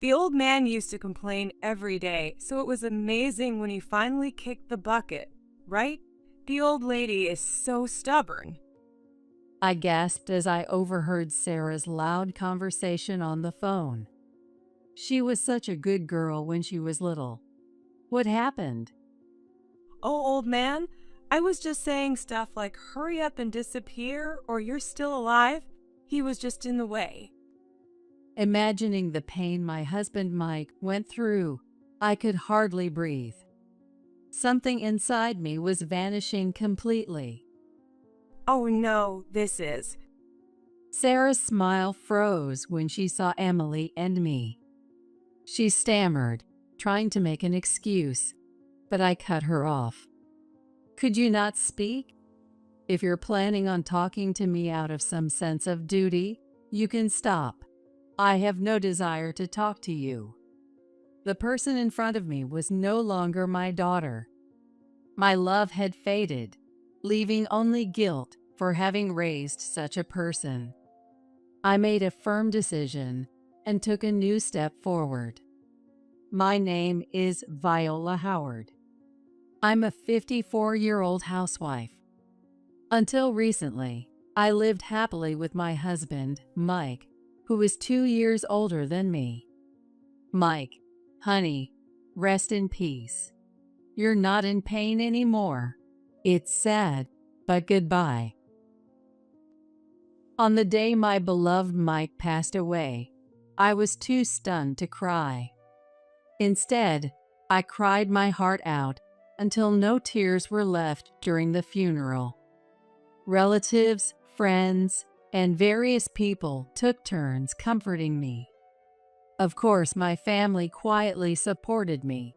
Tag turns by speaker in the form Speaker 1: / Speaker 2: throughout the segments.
Speaker 1: The old man used to complain every day, so it was amazing when he finally kicked the bucket, right? The old lady is so stubborn.
Speaker 2: I gasped as I overheard Sarah's loud conversation on the phone. She was such a good girl when she was little. What happened?
Speaker 1: Oh, old man, I was just saying stuff like hurry up and disappear or you're still alive. He was just in the way.
Speaker 2: Imagining the pain my husband Mike went through, I could hardly breathe. Something inside me was vanishing completely.
Speaker 1: Oh no, this is.
Speaker 2: Sarah's smile froze when she saw Emily and me. She stammered, trying to make an excuse, but I cut her off. Could you not speak? If you're planning on talking to me out of some sense of duty, you can stop. I have no desire to talk to you. The person in front of me was no longer my daughter. My love had faded, leaving only guilt for having raised such a person. I made a firm decision and took a new step forward. My name is Viola Howard. I'm a 54-year-old housewife. Until recently, I lived happily with my husband, Mike, who is 2 years older than me. Mike, honey, rest in peace. You're not in pain anymore. It's sad, but goodbye. On the day my beloved Mike passed away, I was too stunned to cry. Instead, I cried my heart out until no tears were left during the funeral. Relatives, friends, and various people took turns comforting me. Of course, my family quietly supported me.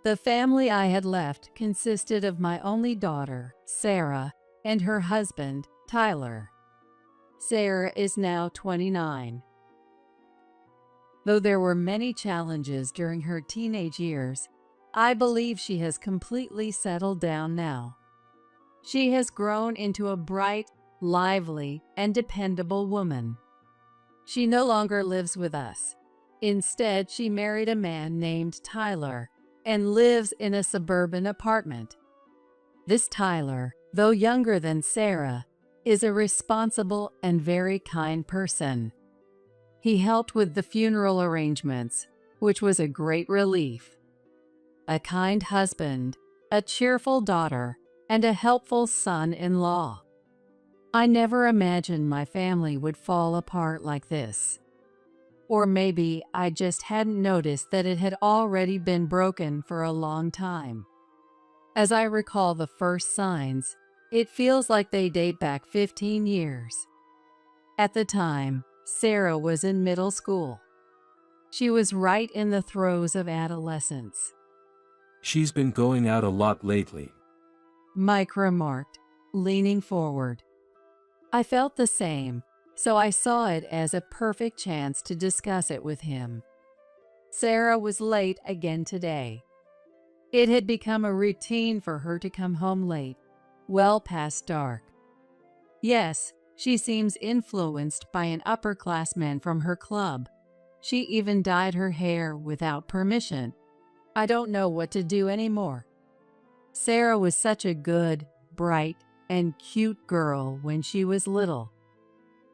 Speaker 2: The family I had left consisted of my only daughter, Sarah, and her husband, Tyler. Sarah is now 29. Though there were many challenges during her teenage years, I believe she has completely settled down now. She has grown into a bright, lively, and dependable woman. She no longer lives with us. Instead, she married a man named Tyler and lives in a suburban apartment. This Tyler, though younger than Sarah, is a responsible and very kind person. He helped with the funeral arrangements, which was a great relief. A kind husband, a cheerful daughter, and a helpful son-in-law. I never imagined my family would fall apart like this. Or maybe I just hadn't noticed that it had already been broken for a long time. As I recall the first signs, it feels like they date back 15 years. At the time, Sarah was in middle school. She was right in the throes of adolescence.
Speaker 3: She's been going out a lot lately.
Speaker 2: Mike remarked, leaning forward. I felt the same, so I saw it as a perfect chance to discuss it with him. Sarah was late again today. It had become a routine for her to come home late, well past dark. Yes, she seems influenced by an upperclassman from her club. She even dyed her hair without permission. I don't know what to do anymore. Sarah was such a good, bright, and cute girl when she was little.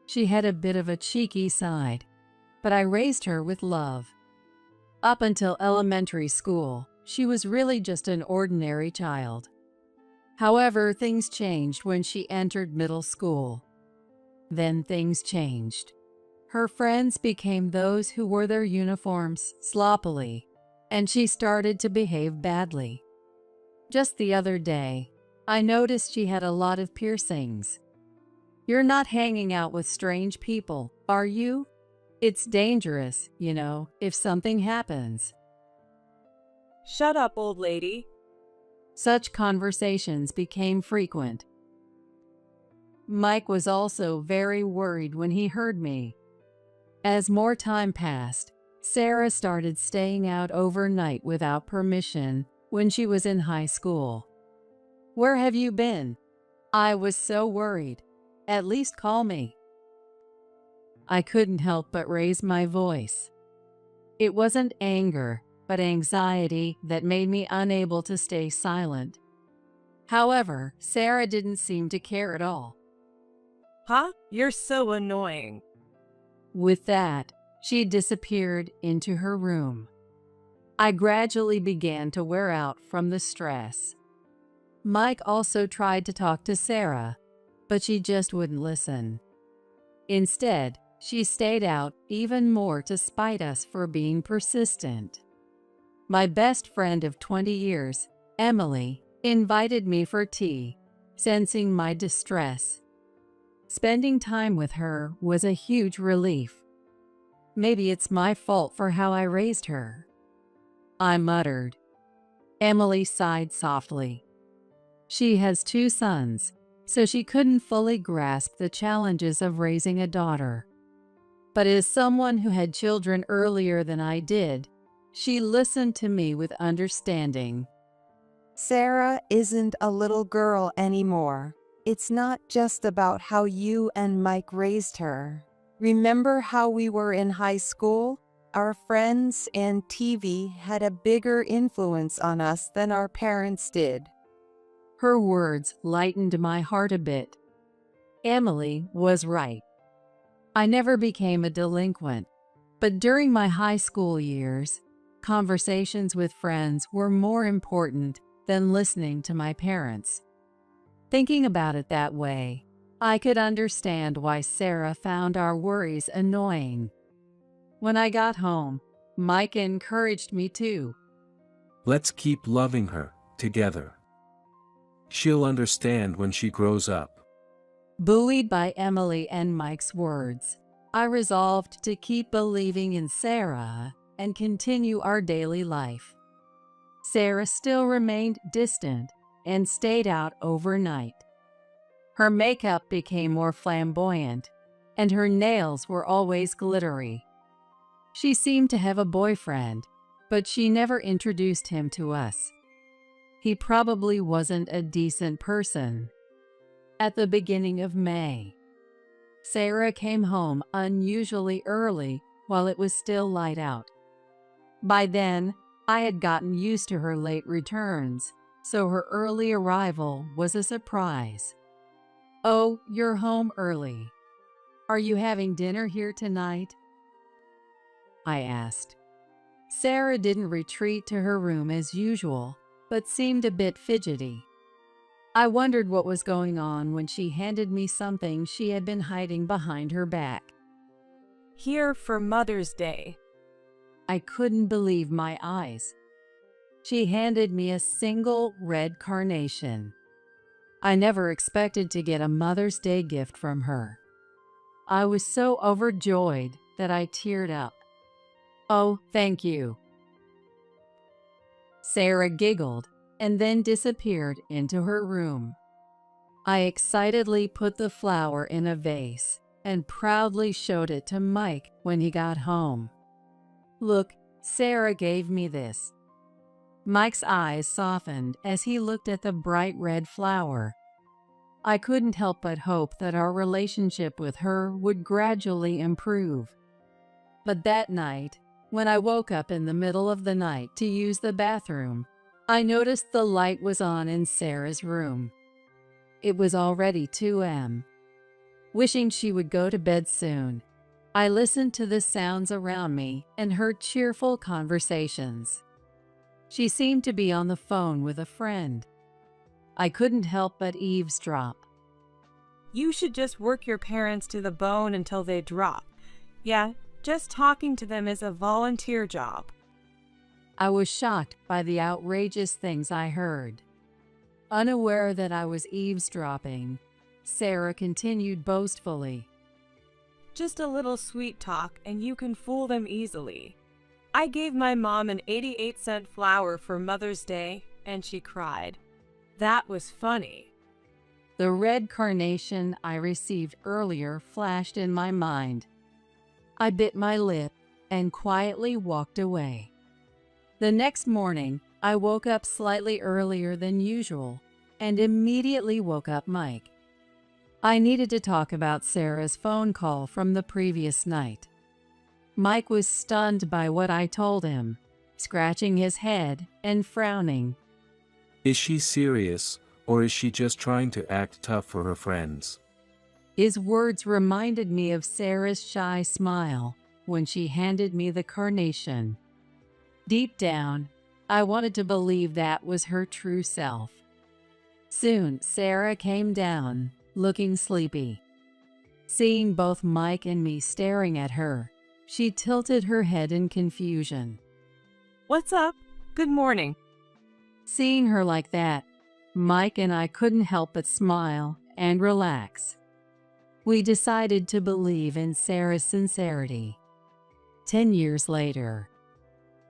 Speaker 2: She had a bit of a cheeky side, but I raised her with love. Up until elementary school, she was really just an ordinary child. However, things changed when she entered middle school. Then things changed. Her friends became those who wore their uniforms sloppily, and she started to behave badly. Just the other day, I noticed she had a lot of piercings. You're not hanging out with strange people, are you? It's dangerous, you know, if something happens.
Speaker 1: Shut up, old lady.
Speaker 2: Such conversations became frequent. Mike was also very worried when he heard me. As more time passed, Sarah started staying out overnight without permission when she was in high school. Where have you been? I was so worried. At least call me. I couldn't help but raise my voice. It wasn't anger, but anxiety that made me unable to stay silent. However, Sarah didn't seem to care at all.
Speaker 1: Huh? You're so annoying.
Speaker 2: With that, she disappeared into her room. I gradually began to wear out from the stress. Mike also tried to talk to Sarah, but she just wouldn't listen. Instead, she stayed out even more to spite us for being persistent. My best friend of 20 years, Emily, invited me for tea, sensing my distress. Spending time with her was a huge relief. Maybe it's my fault for how I raised her, I muttered. Emily sighed softly. She has 2 sons, so she couldn't fully grasp the challenges of raising a daughter. But as someone who had children earlier than I did, she listened to me with understanding.
Speaker 4: Sarah isn't a little girl anymore. It's not just about how you and Mike raised her. Remember how we were in high school? Our friends and TV had a bigger influence on us than our parents did.
Speaker 2: Her words lightened my heart a bit. Emily was right. I never became a delinquent, but during my high school years, conversations with friends were more important than listening to my parents. Thinking about it that way, I could understand why Sarah found our worries annoying. When I got home, Mike encouraged me too.
Speaker 3: Let's keep loving her, together. She'll understand when she grows up.
Speaker 2: Buoyed by Emily and Mike's words, I resolved to keep believing in Sarah and continue our daily life. Sarah still remained distant and stayed out overnight. Her makeup became more flamboyant, and her nails were always glittery. She seemed to have a boyfriend, but she never introduced him to us. He probably wasn't a decent person. At the beginning of May, Sarah came home unusually early while it was still light out. By then, I had gotten used to her late returns, so her early arrival was a surprise. "Oh, you're home early. Are you having dinner here tonight?" I asked. Sarah didn't retreat to her room as usual, but seemed a bit fidgety. I wondered what was going on when she handed me something she had been hiding behind her back.
Speaker 1: Here for Mother's Day.
Speaker 2: I couldn't believe my eyes. She handed me a single red carnation. I never expected to get a Mother's Day gift from her. I was so overjoyed that I teared up. "Oh, thank you." Sarah giggled and then disappeared into her room. I excitedly put the flower in a vase and proudly showed it to Mike when he got home. "Look, Sarah gave me this." Mike's eyes softened as he looked at the bright red flower. I couldn't help but hope that our relationship with her would gradually improve. But that night, when I woke up in the middle of the night to use the bathroom, I noticed the light was on in Sarah's room. It was already 2 a.m. Wishing she would go to bed soon, I listened to the sounds around me and heard cheerful conversations. She seemed to be on the phone with a friend. I couldn't help but eavesdrop.
Speaker 1: You should just work your parents to the bone until they drop. Yeah, just talking to them is a volunteer job.
Speaker 2: I was shocked by the outrageous things I heard. Unaware that I was eavesdropping, Sarah continued boastfully.
Speaker 1: Just a little sweet talk and you can fool them easily. I gave my mom an 88-cent flower for Mother's Day and she cried. That was funny.
Speaker 2: The red carnation I received earlier flashed in my mind. I bit my lip and quietly walked away. The next morning, I woke up slightly earlier than usual and immediately woke up Mike. I needed to talk about Sarah's phone call from the previous night. Mike was stunned by what I told him, scratching his head and frowning.
Speaker 3: Is she serious, or is she just trying to act tough for her friends?
Speaker 2: His words reminded me of Sarah's shy smile when she handed me the carnation. Deep down, I wanted to believe that was her true self. Soon, Sarah came down, looking sleepy. Seeing both Mike and me staring at her, she tilted her head in confusion.
Speaker 1: What's up? Good morning.
Speaker 2: Seeing her like that, Mike and I couldn't help but smile and relax. We decided to believe in Sarah's sincerity. 10 years later,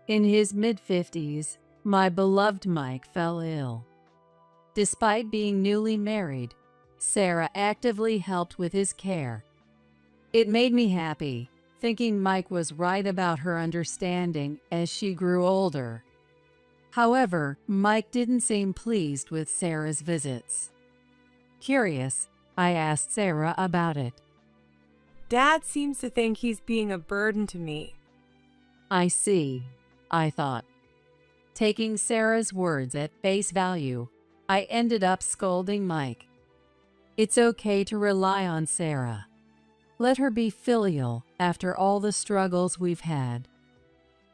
Speaker 2: in his mid-50s, my beloved Mike fell ill. Despite being newly married, Sarah actively helped with his care. It made me happy, thinking Mike was right about her understanding as she grew older. However, Mike didn't seem pleased with Sarah's visits. Curious, I asked Sarah about it.
Speaker 1: Dad seems to think he's being a burden to me.
Speaker 2: I see, I thought. Taking Sarah's words at face value, I ended up scolding Mike. It's okay to rely on Sarah. Let her be filial after all the struggles we've had.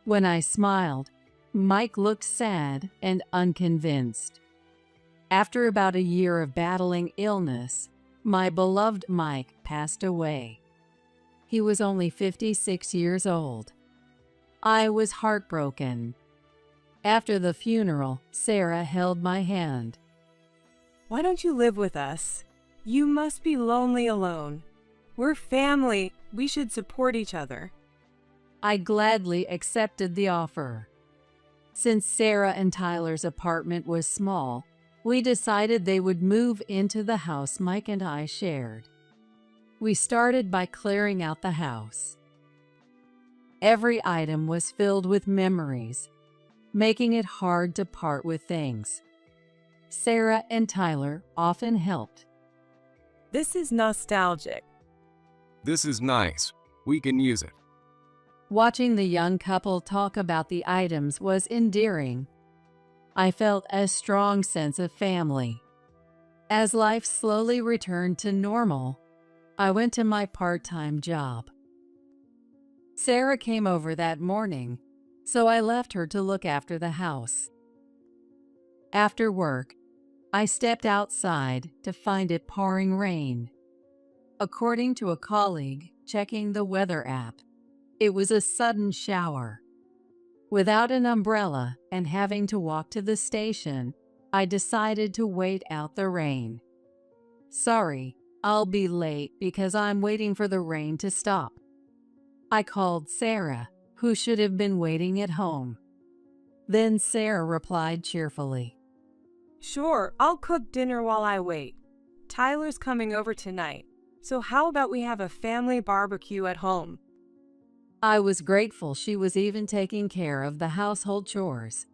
Speaker 2: When I smiled, Mike looked sad and unconvinced. After about a year of battling illness, my beloved Mike passed away. He was only 56 years old. I was heartbroken. After the funeral, Sarah held my hand.
Speaker 1: Why don't you live with us? You must be lonely alone. We're family. We should support each other.
Speaker 2: I gladly accepted the offer. Since Sarah and Tyler's apartment was small, we decided they would move into the house Mike and I shared. We started by clearing out the house. Every item was filled with memories, making it hard to part with things. Sarah and Tyler often helped.
Speaker 1: This is nostalgic.
Speaker 5: This is nice. We can use it.
Speaker 2: Watching the young couple talk about the items was endearing. I felt a strong sense of family. As life slowly returned to normal, I went to my part-time job. Sarah came over that morning, so I left her to look after the house. After work, I stepped outside to find it pouring rain. According to a colleague checking the weather app, it was a sudden shower. Without an umbrella and having to walk to the station, I decided to wait out the rain. Sorry, I'll be late because I'm waiting for the rain to stop. I called Sarah, who should have been waiting at home. Then Sarah replied cheerfully,
Speaker 1: Sure, I'll cook dinner while I wait. Tyler's coming over tonight, so how about we have a family barbecue at home?
Speaker 2: I was grateful she was even taking care of the household chores.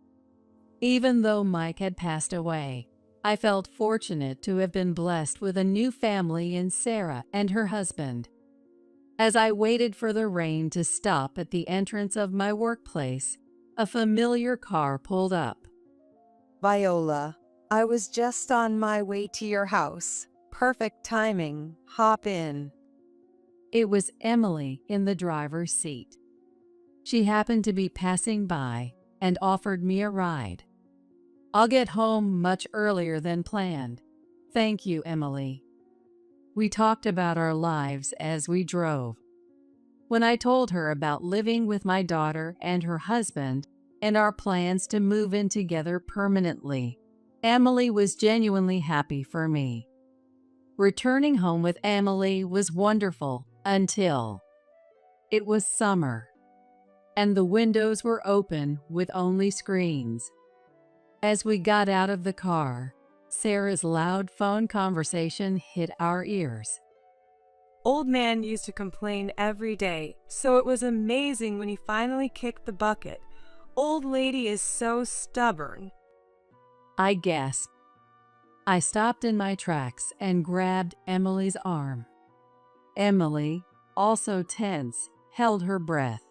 Speaker 2: Even though Mike had passed away, I felt fortunate to have been blessed with a new family in Sarah and her husband. As I waited for the rain to stop at the entrance of my workplace, a familiar car pulled up.
Speaker 4: Viola, I was just on my way to your house. Perfect timing. Hop in.
Speaker 2: It was Emily in the driver's seat. She happened to be passing by and offered me a ride. I'll get home much earlier than planned. Thank you, Emily. We talked about our lives as we drove. When I told her about living with my daughter and her husband and our plans to move in together permanently, Emily was genuinely happy for me. Returning home with Emily was wonderful until it was summer, and the windows were open with only screens. As we got out of the car, Sarah's loud phone conversation hit our ears.
Speaker 1: Old man used to complain every day, so it was amazing when he finally kicked the bucket. Old lady is so stubborn.
Speaker 2: I gasped. I stopped in my tracks and grabbed Emily's arm. Emily, also tense, held her breath.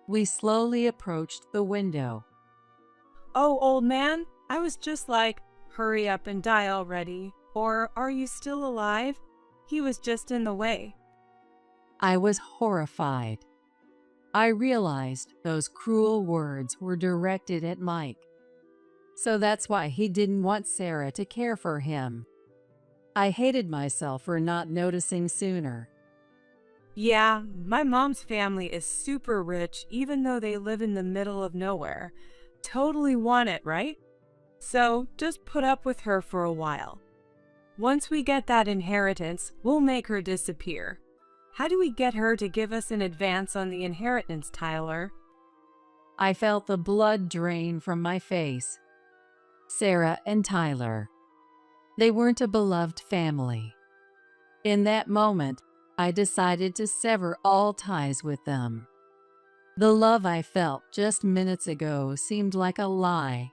Speaker 2: We slowly approached the window.
Speaker 1: Oh, old man, I was just like, hurry up and die already. Or are you still alive? He was just in the way.
Speaker 2: I was horrified. I realized those cruel words were directed at Mike. So that's why he didn't want Sarah to care for him. I hated myself for not noticing sooner.
Speaker 1: Yeah, my mom's family is super rich even though they live in the middle of nowhere. Totally want it, right? So just put up with her for a while. Once we get that inheritance, we'll make her disappear. How do we get her to give us an advance on the inheritance, Tyler?
Speaker 2: I felt the blood drain from my face. Sarah and Tyler. They weren't a beloved family. In that moment, I decided to sever all ties with them. The love I felt just minutes ago seemed like a lie.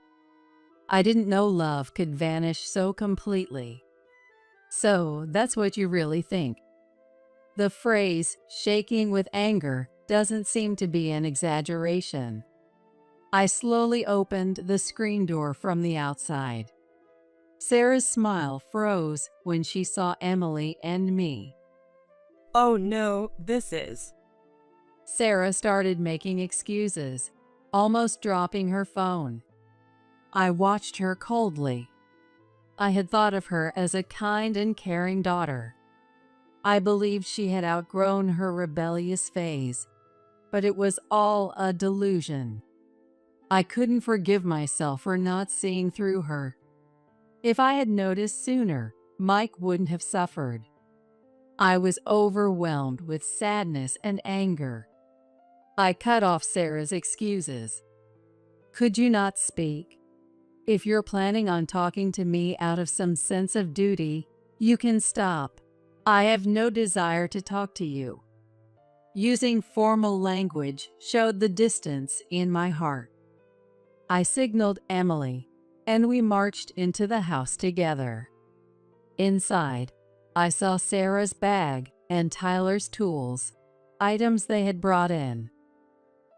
Speaker 2: I didn't know love could vanish so completely. So that's what you really think. The phrase, shaking with anger, doesn't seem to be an exaggeration. I slowly opened the screen door from the outside. Sarah's smile froze when she saw Emily and me.
Speaker 1: Oh no, this is...
Speaker 2: Sarah started making excuses, almost dropping her phone. I watched her coldly. I had thought of her as a kind and caring daughter. I believed she had outgrown her rebellious phase, but it was all a delusion. I couldn't forgive myself for not seeing through her. If I had noticed sooner, Mike wouldn't have suffered. I was overwhelmed with sadness and anger. I cut off Sarah's excuses. Could you not speak? If you're planning on talking to me out of some sense of duty, you can stop. I have no desire to talk to you. Using formal language showed the distance in my heart. I signaled Emily, and we marched into the house together. Inside, I saw Sarah's bag and Tyler's tools, items they had brought in.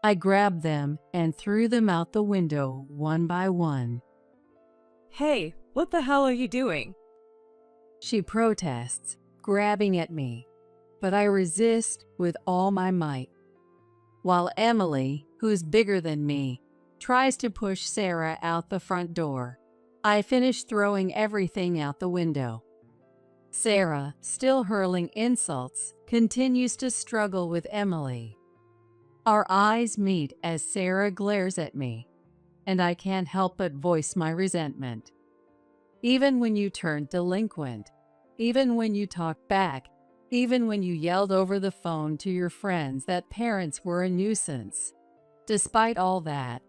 Speaker 2: I grabbed them and threw them out the window one by one.
Speaker 1: Hey, what the hell are you doing?
Speaker 2: She protests, grabbing at me, but I resist with all my might. While Emily, who's bigger than me, tries to push Sarah out the front door, I finish throwing everything out the window. Sarah, still hurling insults, continues to struggle with Emily. Our eyes meet as Sarah glares at me, and I can't help but voice my resentment. Even when you turned delinquent, even when you talked back, even when you yelled over the phone to your friends that parents were a nuisance. Despite all that,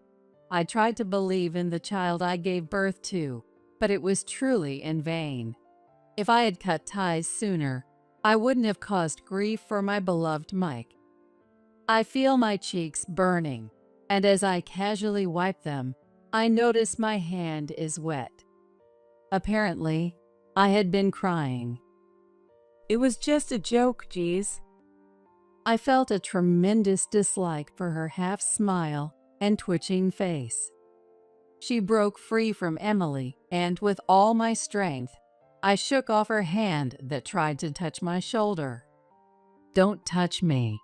Speaker 2: I tried to believe in the child I gave birth to, but it was truly in vain. If I had cut ties sooner, I wouldn't have caused grief for my beloved Mike. I feel my cheeks burning, and as I casually wipe them, I notice my hand is wet. Apparently, I had been crying.
Speaker 1: It was just a joke, geez.
Speaker 2: I felt a tremendous dislike for her half-smile and twitching face. She broke free from Emily, and with all my strength, I shook off her hand that tried to touch my shoulder. "Don't touch me,"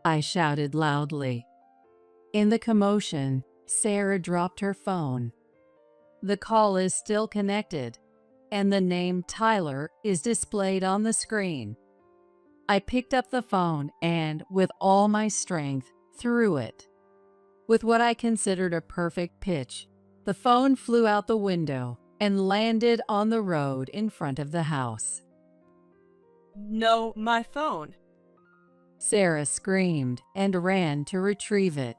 Speaker 2: I shouted loudly. In the commotion, Sarah dropped her phone. The call is still connected, and the name Tyler is displayed on the screen. I picked up the phone and, with all my strength, threw it. With what I considered a perfect pitch, the phone flew out the window and landed on the road in front of the house.
Speaker 1: No, my phone.
Speaker 2: Sarah screamed and ran to retrieve it.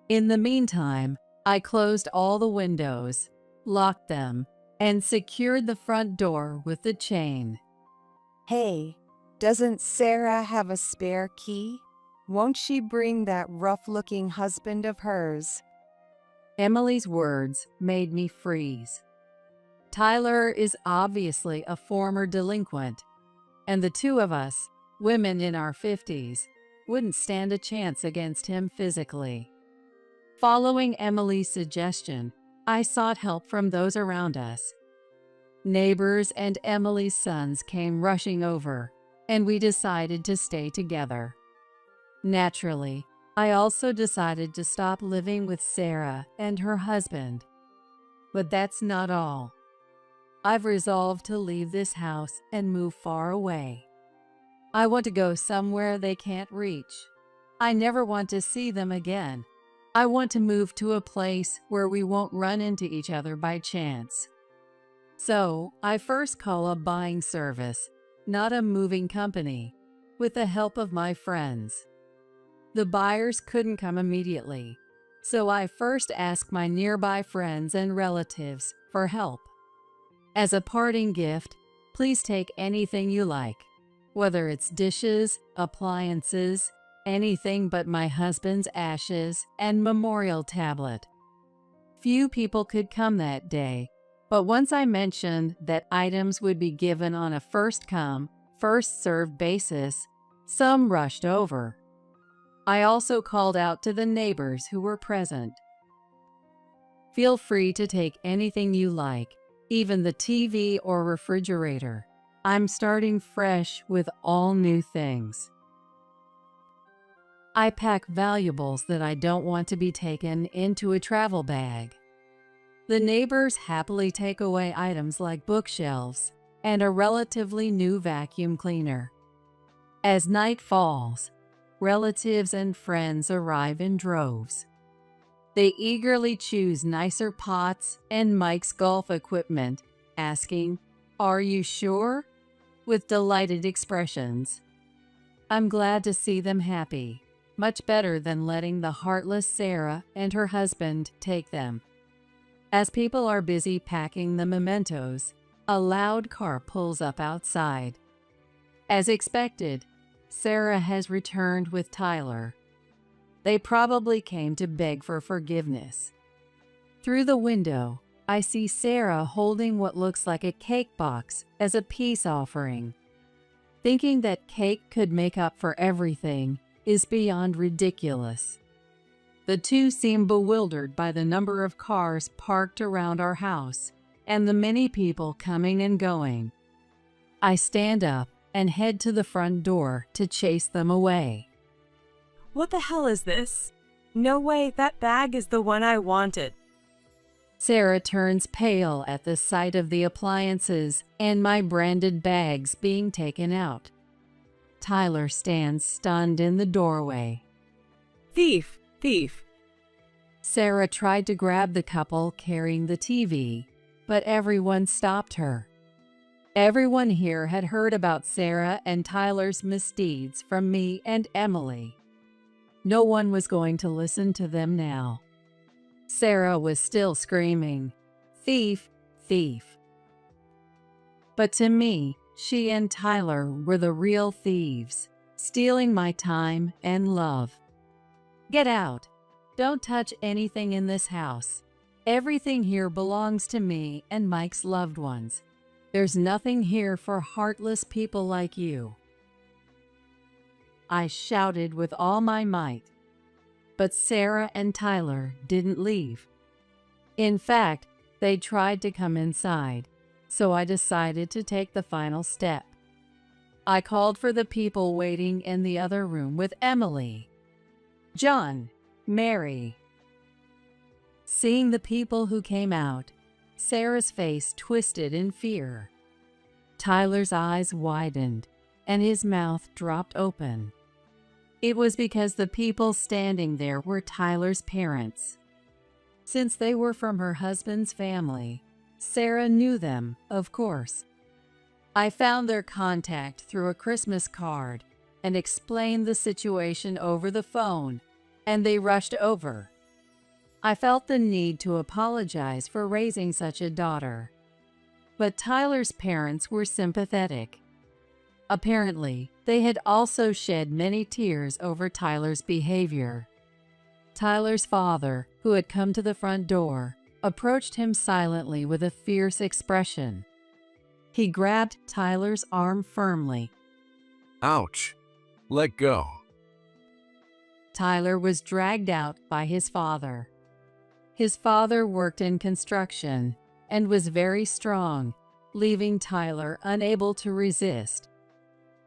Speaker 2: In the meantime, I closed all the windows, locked them, and secured the front door with the chain.
Speaker 4: Hey, doesn't Sarah have a spare key? Won't she bring that rough-looking husband of hers?
Speaker 2: Emily's words made me freeze. Tyler is obviously a former delinquent, and the two of us, women in our 50s, wouldn't stand a chance against him physically. Following Emily's suggestion, I sought help from those around us. Neighbors and Emily's sons came rushing over, and we decided to stay together. Naturally, I also decided to stop living with Sarah and her husband. But that's not all. I've resolved to leave this house and move far away. I want to go somewhere they can't reach. I never want to see them again. I want to move to a place where we won't run into each other by chance. So, I first call a buying service, not a moving company, with the help of my friends. The buyers couldn't come immediately, so I first asked my nearby friends and relatives for help. As a parting gift, please take anything you like, whether it's dishes, appliances, anything but my husband's ashes and memorial tablet. Few people could come that day, but once I mentioned that items would be given on a first-come, first-served basis, some rushed over. I also called out to the neighbors who were present. Feel free to take anything you like, even the TV or refrigerator. I'm starting fresh with all new things. I pack valuables that I don't want to be taken into a travel bag. The neighbors happily take away items like bookshelves and a relatively new vacuum cleaner. As night falls, relatives and friends arrive in droves. They eagerly choose nicer pots and Mike's golf equipment, asking, "Are you sure?" with delighted expressions. I'm glad to see them happy, much better than letting the heartless Sarah and her husband take them. As people are busy packing the mementos, a loud car pulls up outside. As expected, Sarah has returned with Tyler. They probably came to beg for forgiveness. Through the window, I see Sarah holding what looks like a cake box as a peace offering. Thinking that cake could make up for everything is beyond ridiculous. The two seem bewildered by the number of cars parked around our house and the many people coming and going. I stand up and head to the front door to chase them away.
Speaker 1: What the hell is this? No way, that bag is the one I wanted.
Speaker 2: Sarah turns pale at the sight of the appliances and my branded bags being taken out. Tyler stands stunned in the doorway.
Speaker 1: Thief! Thief!
Speaker 2: Sarah tried to grab the couple carrying the TV, but everyone stopped her. Everyone here had heard about Sarah and Tyler's misdeeds from me and Emily. No one was going to listen to them now. Sarah was still screaming, "Thief! Thief!" But to me, she and Tyler were the real thieves, stealing my time and love. Get out! Don't touch anything in this house. Everything here belongs to me and Mike's loved ones. There's nothing here for heartless people like you. I shouted with all my might. But Sarah and Tyler didn't leave. In fact, they tried to come inside, so I decided to take the final step. I called for the people waiting in the other room with Emily, John, Mary. Seeing the people who came out, Sarah's face twisted in fear. Tyler's eyes widened, and his mouth dropped open. It was because the people standing there were Tyler's parents. Since they were from her husband's family, Sarah knew them, of course. I found their contact through a Christmas card and explained the situation over the phone, and they rushed over. I felt the need to apologize for raising such a daughter. But Tyler's parents were sympathetic. Apparently, they had also shed many tears over Tyler's behavior. Tyler's father, who had come to the front door, approached him silently with a fierce expression. He grabbed Tyler's arm firmly.
Speaker 5: Ouch. Let go.
Speaker 2: Tyler was dragged out by his father. His father worked in construction and was very strong, leaving Tyler unable to resist.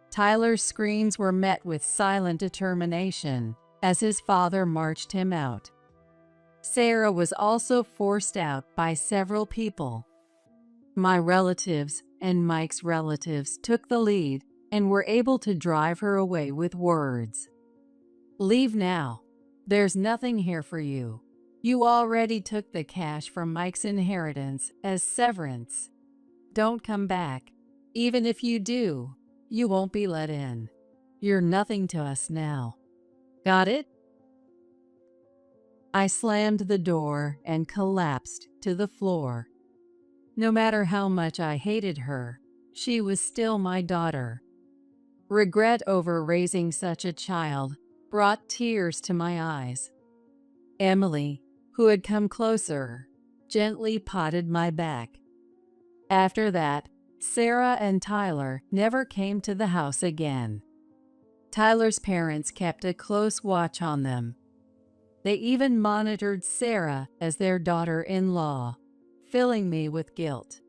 Speaker 2: Tyler's screams were met with silent determination as his father marched him out. Sarah was also forced out by several people. My relatives and Mike's relatives took the lead and were able to drive her away with words. "Leave now. There's nothing here for you. You already took the cash from Mike's inheritance as severance. Don't come back. Even if you do, you won't be let in. You're nothing to us now. Got it?" I slammed the door and collapsed to the floor. No matter how much I hated her, she was still my daughter. Regret over raising such a child brought tears to my eyes. Emily, who had come closer, gently patted my back. After that, Sarah and Tyler never came to the house again. Tyler's parents kept a close watch on them. They even monitored Sarah as their daughter-in-law, filling me with guilt.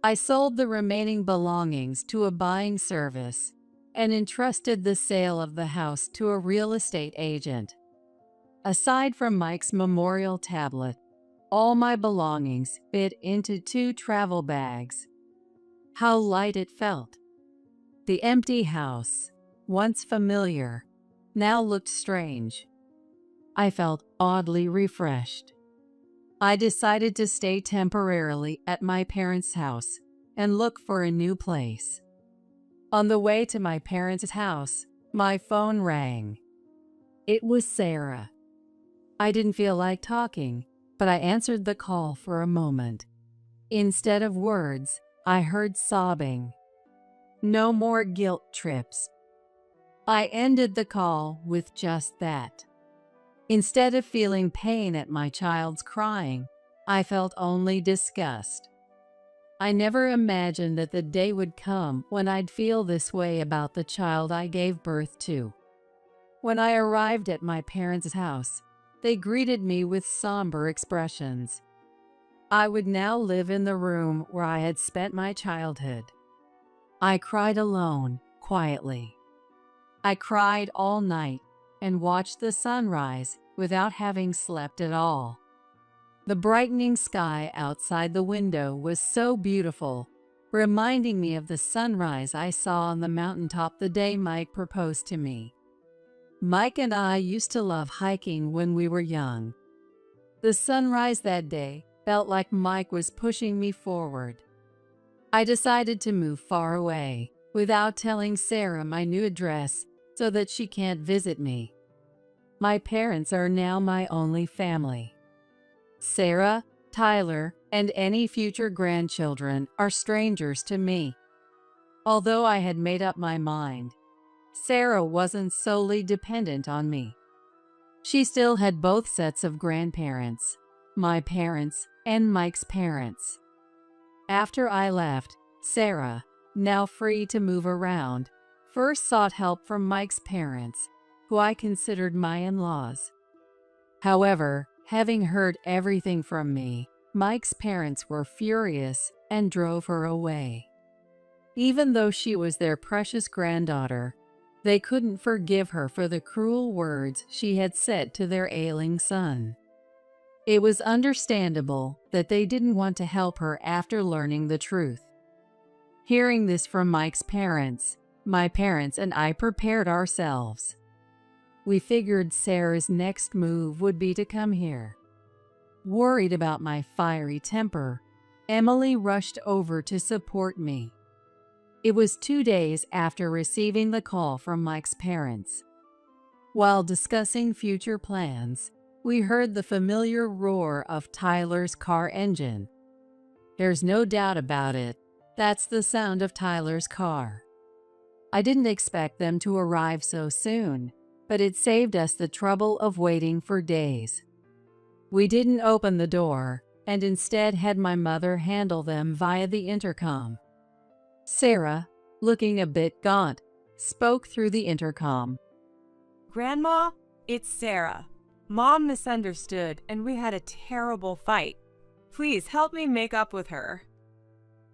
Speaker 2: I sold the remaining belongings to a buying service and entrusted the sale of the house to a real estate agent. Aside from Mike's memorial tablet, all my belongings fit into 2 travel bags. How light it felt. The empty house, once familiar, now looked strange. I felt oddly refreshed. I decided to stay temporarily at my parents' house and look for a new place. On the way to my parents' house, my phone rang. It was Sarah. I didn't feel like talking, but I answered the call for a moment. Instead of words, I heard sobbing. No more guilt trips. I ended the call with just that. Instead of feeling pain at my child's crying, I felt only disgust. I never imagined that the day would come when I'd feel this way about the child I gave birth to. When I arrived at my parents' house, they greeted me with somber expressions. I would now live in the room where I had spent my childhood. I cried alone, quietly. I cried all night and watched the sunrise without having slept at all. The brightening sky outside the window was so beautiful, reminding me of the sunrise I saw on the mountaintop the day Mike proposed to me. Mike and I used to love hiking when we were young. The sunrise that day felt like Mike was pushing me forward. I decided to move far away, without telling Sarah my new address so that she can't visit me. My parents are now my only family. Sarah, Tyler, and any future grandchildren are strangers to me. Although I had made up my mind, Sarah wasn't solely dependent on me. She still had both sets of grandparents, my parents and Mike's parents. After I left, Sarah, now free to move around, first sought help from Mike's parents, who I considered my in-laws. However, having heard everything from me, Mike's parents were furious and drove her away. Even though she was their precious granddaughter, they couldn't forgive her for the cruel words she had said to their ailing son. It was understandable that they didn't want to help her after learning the truth. Hearing this from Mike's parents, my parents and I prepared ourselves. We figured Sarah's next move would be to come here. Worried about my fiery temper, Emily rushed over to support me. It was 2 days after receiving the call from Mike's parents. While discussing future plans, we heard the familiar roar of Tyler's car engine. There's no doubt about it, that's the sound of Tyler's car. I didn't expect them to arrive so soon, but it saved us the trouble of waiting for days. We didn't open the door, and instead had my mother handle them via the intercom. Sarah, looking a bit gaunt, spoke through the intercom.
Speaker 1: Grandma, It's Sarah. Mom misunderstood and we had a terrible fight. Please help me make up with her.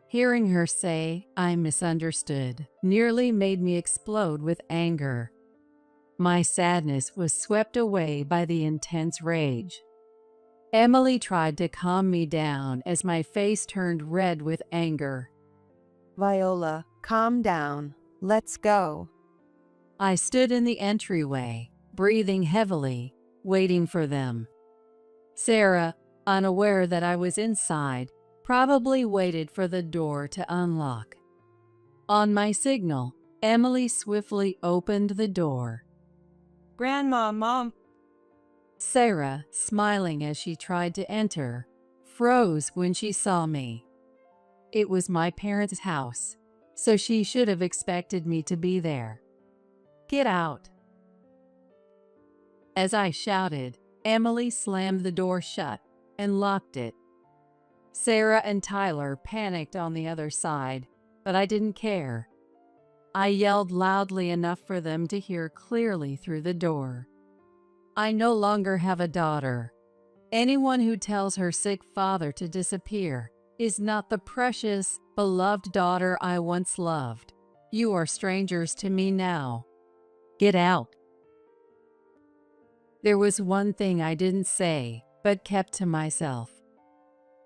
Speaker 2: Hearing her say, "I misunderstood," nearly made me explode with anger. My sadness was swept away by the intense rage. Emily tried to calm me down as my face turned red with anger.
Speaker 4: Viola, calm down. Let's go.
Speaker 2: I stood in the entryway, breathing heavily, waiting for them. Sarah, unaware that I was inside, probably waited for the door to unlock. On my signal, Emily swiftly opened the door.
Speaker 1: Grandma, Mom.
Speaker 2: Sarah, smiling as she tried to enter, froze when she saw me. It was my parents' house, so she should have expected me to be there. "Get out." As I shouted, Emily slammed the door shut and locked it. Sarah and Tyler panicked on the other side, but I didn't care. I yelled loudly enough for them to hear clearly through the door. I no longer have a daughter. Anyone who tells her sick father to disappear is not the precious, beloved daughter I once loved. You are strangers to me now. Get out. There was one thing I didn't say, but kept to myself.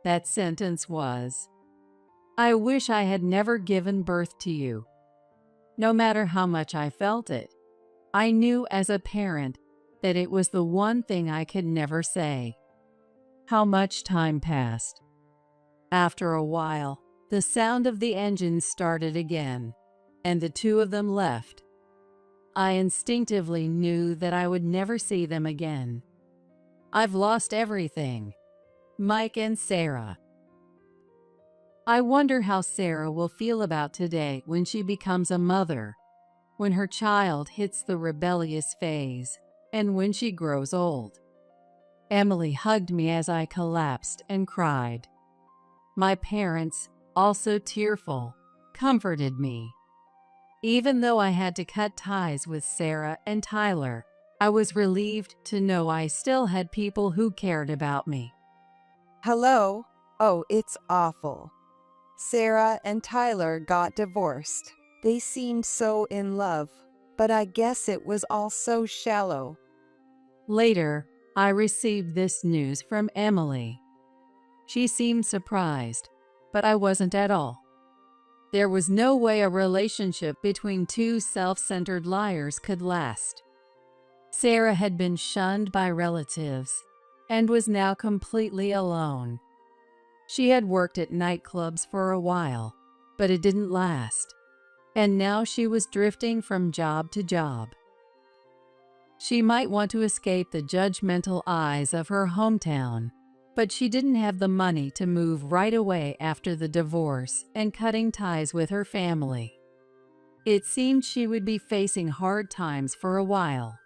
Speaker 2: That sentence was, "I wish I had never given birth to you." No matter how much I felt it, I knew as a parent that it was the one thing I could never say. How much time passed. After a while, the sound of the engine started again, and the two of them left. I instinctively knew that I would never see them again. I've lost everything. Mike and Sarah. I wonder how Sarah will feel about today when she becomes a mother, when her child hits the rebellious phase, and when she grows old. Emily hugged me as I collapsed and cried. My parents, also tearful, comforted me. Even though I had to cut ties with Sarah and Tyler, I was relieved to know I still had people who cared about me.
Speaker 4: Hello? Oh, it's awful. Sarah and Tyler got divorced. They seemed so in love, but I guess it was all so shallow.
Speaker 2: Later, I received this news from Emily. She seemed surprised, but I wasn't at all. There was no way a relationship between two self-centered liars could last. Sarah had been shunned by relatives and was now completely alone. She had worked at nightclubs for a while, but it didn't last, and now she was drifting from job to job. She might want to escape the judgmental eyes of her hometown, but she didn't have the money to move right away after the divorce and cutting ties with her family. It seemed she would be facing hard times for a while.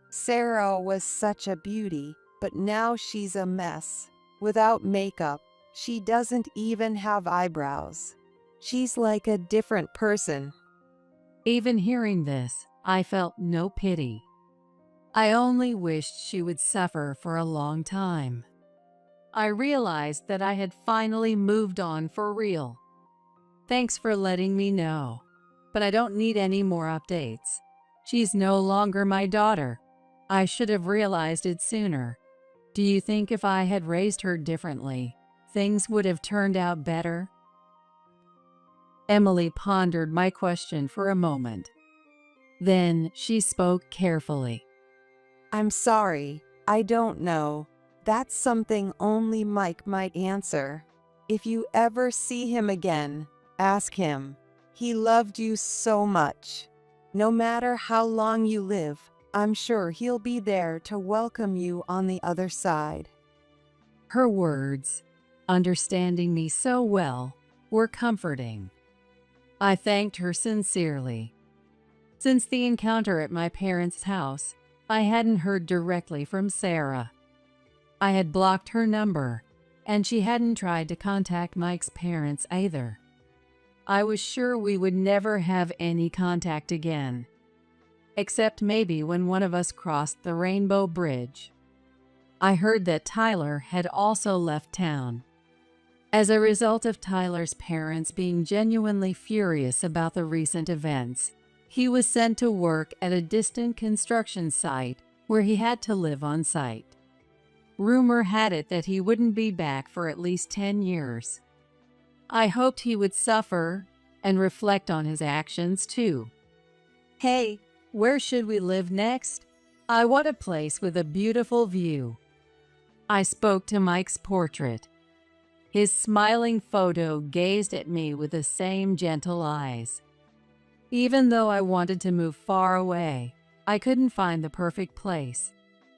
Speaker 4: Sarah was such a beauty, but now she's a mess. Without makeup, she doesn't even have eyebrows. She's like a different person.
Speaker 2: Even hearing this, I felt no pity. I only wished she would suffer for a long time. I realized that I had finally moved on for real. Thanks for letting me know, but I don't need any more updates. She's no longer my daughter. I should have realized it sooner. Do you think if I had raised her differently, things would have turned out better? Emily pondered my question for a moment. Then she spoke carefully.
Speaker 4: I'm sorry, I don't know. That's something only Mike might answer. If you ever see him again, ask him. He loved you so much. No matter how long you live, I'm sure he'll be there to welcome you on the other side.
Speaker 2: Her words, understanding me so well, were comforting. I thanked her sincerely. Since the encounter at my parents' house, I hadn't heard directly from Sarah. I had blocked her number, and she hadn't tried to contact Mike's parents either. I was sure we would never have any contact again. except maybe when one of us crossed the Rainbow Bridge. I heard that Tyler had also left town. As a result of Tyler's parents being genuinely furious about the recent events, he was sent to work at a distant construction site where he had to live on site. Rumor had it that he wouldn't be back for at least 10 years. I hoped he would suffer and reflect on his actions too. Hey, where should we live next? I want a place with a beautiful view. I spoke to Mike's portrait. His smiling photo gazed at me with the same gentle eyes. Even though I wanted to move far away, I couldn't find the perfect place,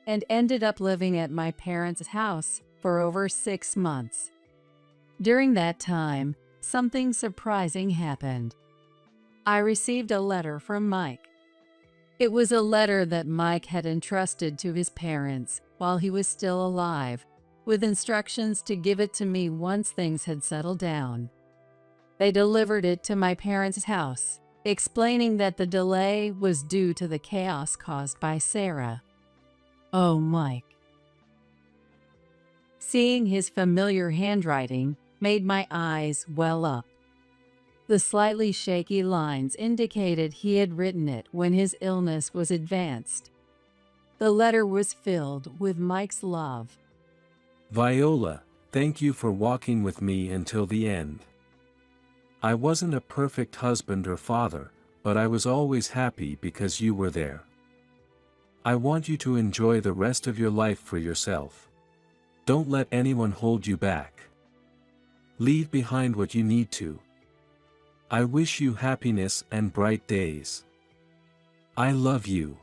Speaker 2: and ended up living at my parents' house for over 6 months. During that time, something surprising happened. I received a letter from Mike. It was a letter that Mike had entrusted to his parents while he was still alive, with instructions to give it to me once things had settled down. They delivered it to my parents' house, explaining that the delay was due to the chaos caused by Sarah. Oh, Mike. Seeing his familiar handwriting made my eyes well up. The slightly shaky lines indicated he had written it when his illness was advanced. The letter was filled with Mike's love.
Speaker 3: Viola, thank you for walking with me until the end. I wasn't a perfect husband or father, but I was always happy because you were there. I want you to enjoy the rest of your life for yourself. Don't let anyone hold you back. Leave behind what you need to. I wish you happiness and bright days. I love you.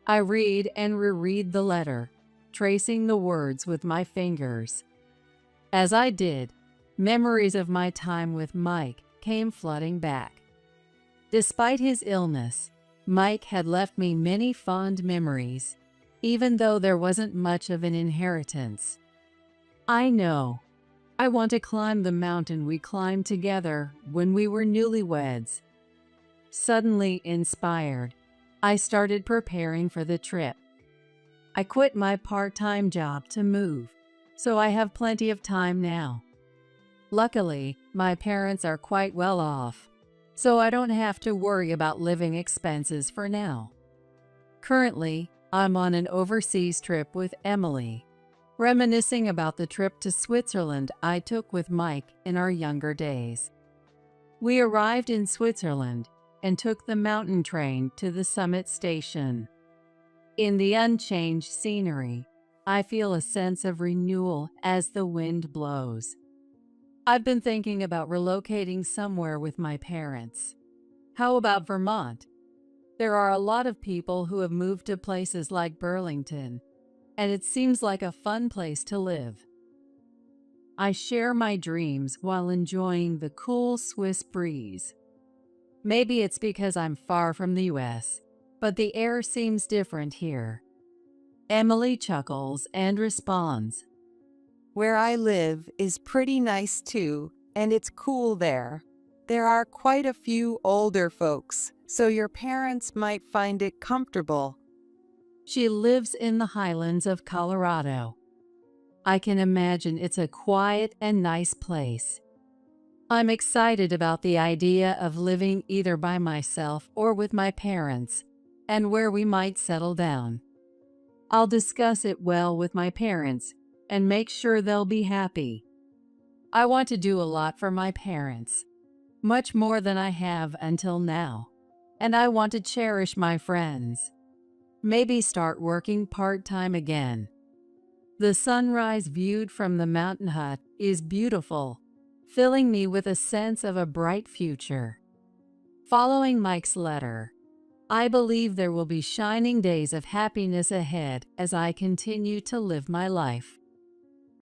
Speaker 2: I read and reread the letter, tracing the words with my fingers. As I did, memories of my time with Mike came flooding back. Despite his illness, Mike had left me many fond memories, even though there wasn't much of an inheritance. I know. I want to climb the mountain we climbed together when we were newlyweds. Suddenly inspired, I started preparing for the trip. I quit my part-time job to move, so I have plenty of time now. Luckily, my parents are quite well off, so I don't have to worry about living expenses for now. Currently, I'm on an overseas trip with Emily, reminiscing about the trip to Switzerland I took with Mike in our younger days. We arrived in Switzerland and took the mountain train to the summit station. In the unchanged scenery, I feel a sense of renewal as the wind blows. I've been thinking about relocating somewhere with my parents. How about Vermont? There are a lot of people who have moved to places like Burlington, and it seems like a fun place to live. I share my dreams while enjoying the cool Swiss breeze. Maybe it's because I'm far from the US, but the air seems different here. Emily chuckles and responds,
Speaker 4: Where I live is pretty nice too, and it's cool there. There are quite a few older folks, so your parents might find it comfortable.
Speaker 2: She lives in the highlands of Colorado. I can imagine it's a quiet and nice place. I'm excited about the idea of living either by myself or with my parents, and where we might settle down. I'll discuss it well with my parents and make sure they'll be happy. I want to do a lot for my parents, much more than I have until now, and I want to cherish my friends. Maybe start working part-time again. The sunrise viewed from the mountain hut is beautiful, filling me with a sense of a bright future. Following Mike's letter, I believe there will be shining days of happiness ahead as I continue to live my life.